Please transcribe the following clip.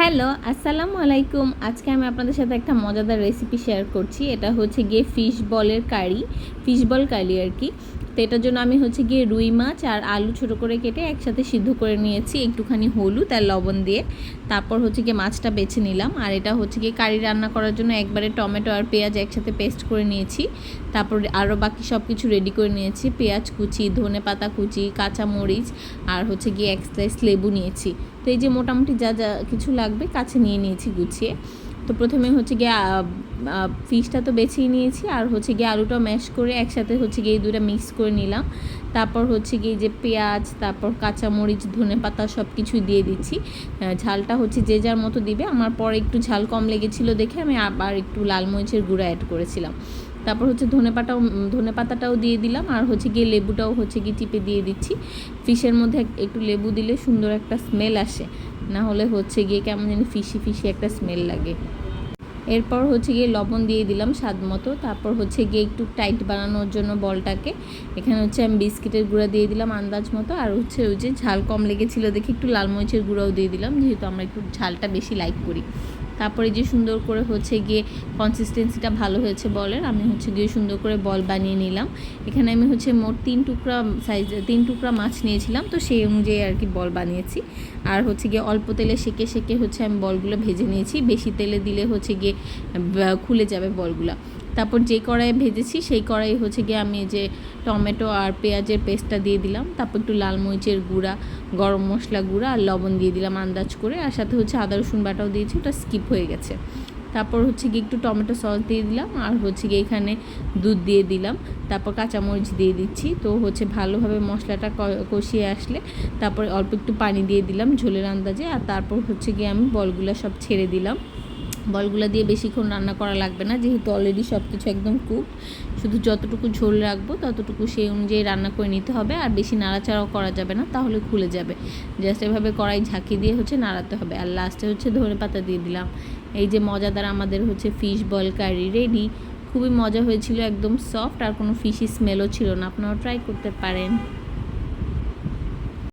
Hello, আসসালামু আলাইকুম। আজকে আমি আপনাদের সাথে একটা মজাদার রেসিপি শেয়ার করছি। এটা হচ্ছে গিয়ে ফিশ বলের কারি, ফিশ বল কারি আর কি। তো এটার জন্য আমি হচ্ছে গিয়ে রুই মাছ আর আলু ছোটো করে কেটে একসাথে সিদ্ধ করে নিয়েছি একটুখানি হলুদ আর লবণ দিয়ে। তারপর হচ্ছে গিয়ে মাছটা বেছে নিলাম। আর এটা হচ্ছে গিয়ে কারি রান্না করার জন্য একবারে টমেটো আর পেঁয়াজ একসাথে পেস্ট করে নিয়েছি। তারপর আরও বাকি সব কিছু রেডি করে নিয়েছি। পেঁয়াজ কুচি, ধনে পাতা কুচি, কাঁচামরিচ আর হচ্ছে গিয়ে এক স্লাইস লেবু নিয়েছি। তো এই যে মোটামুটি যা যা কিছু লাগবে কাছে নিয়ে নিয়েছি গুছিয়ে। তো প্রথমে হচ্ছে গিয়ে ফিশটা তো বেছেই নিয়েছি, আর হচ্ছে গিয়ে আলুটা ম্যাশ করে একসাথে হচ্ছে গিয়ে এই দুটো মিক্স করে নিলাম। তারপর হচ্ছে গিয়ে যে পেঁয়াজ, তারপর কাঁচামরিচ, ধনে পাতা সব কিছুই দিয়ে দিচ্ছি। ঝালটা হচ্ছে যে যার মতো দিবে। আমার পরে একটু ঝাল কম লেগেছিলো দেখে আমি আবার একটু লাল মরিচের গুঁড়া অ্যাড করেছিলাম। তারপর হচ্ছে ধনে পাতাটাও দিয়ে দিলাম, আর হচ্ছে গিয়ে লেবুটাও হচ্ছে গিয়ে চিপে দিয়ে দিচ্ছি। ফিশের মধ্যে একটু লেবু দিলে সুন্দর একটা স্মেল আসে, না হলে হচ্ছে গিয়ে কেমন জানি ফিশি ফিশি একটা স্মেল লাগে। এরপর হচ্ছে গিয়ে লবণ দিয়ে দিলাম স্বাদ মতো। তারপর হচ্ছে গিয়ে একটু টাইট বানানোর জন্য বলটাকে এখানে হচ্ছে আমি বিস্কিটের গুঁড়া দিয়ে দিলাম আন্দাজ মতো, আর হচ্ছে ওই যে ঝাল কম লেগেছিলো দেখে একটু লাল মরিচের গুঁড়াও দিয়ে দিলাম, যেহেতু আমরা একটু ঝালটা বেশি লাইক করি। তারপরে যে সুন্দর করে হচ্ছে গিয়ে কনসিস্টেন্সিটা ভালো হয়েছে বলের, আমি হচ্ছে গিয়ে সুন্দর করে বল বানিয়ে নিলাম। এখানে আমি হচ্ছে মোট 3 টুকরা মাছ নিয়েছিলাম, তো সেই অনুযায়ী আর কি বল বানিয়েছি। আর হচ্ছে গিয়ে অল্প তেলে সেকে হচ্ছে আমি বলগুলো ভেজে নিয়েছি। বেশি তেলে দিলে হচ্ছে গিয়ে খুলে যাবে বলগুলো। তারপর যে কড়াইয়ে ভেজেছি সেই কড়াই হচ্ছে গিয়ে আমি যে টমেটো আর পেঁয়াজের পেস্টটা দিয়ে দিলাম। তারপর একটু লাল মরিচের গুঁড়া, গরম মশলা গুঁড়া আর লবণ দিয়ে দিলাম আন্দাজ করে, আর সাথে হচ্ছে আদা রসুন বাটাও দিয়েছি, ওটা স্কিপ হয়ে গেছে। তারপর হচ্ছে গিয়ে একটু টমেটো সস দিয়ে দিলাম, আর হচ্ছে গিয়ে এখানে দুধ দিয়ে দিলাম। তারপর কাঁচামরিচ দিয়ে দিচ্ছি। তো হচ্ছে ভালোভাবে মশলাটা কষিয়ে আসলে তারপর অল্প একটু পানি দিয়ে দিলাম ঝোলের আন্দাজে। আর তারপর হচ্ছে গিয়ে আমি বলগুলো সব ছেড়ে দিলাম। বলগুলো দিয়ে বেশিক্ষণ রান্না করা লাগবে না, যেহেতু অলরেডি সব কিছু একদম কুক। শুধু যতটুকু ঝোল রাখবো ততটুকু সেই অনুযায়ী রান্না করে নিতে হবে, আর বেশি নাড়াচাড়াও করা যাবে না, তাহলে খুলে যাবে। জাস্ট এভাবে কড়াই ঝাঁকি দিয়ে হচ্ছে নাড়াতে হবে। আর লাস্টে হচ্ছে ধনে পাতা দিয়ে দিলাম। এই যে মজাদার আমাদের হচ্ছে ফিশ বল কারি রেডি। খুবই মজা হয়েছিল, একদম সফট, আর কোনো ফিশি স্মেলও ছিল না। আপনারাও ট্রাই করতে পারেন।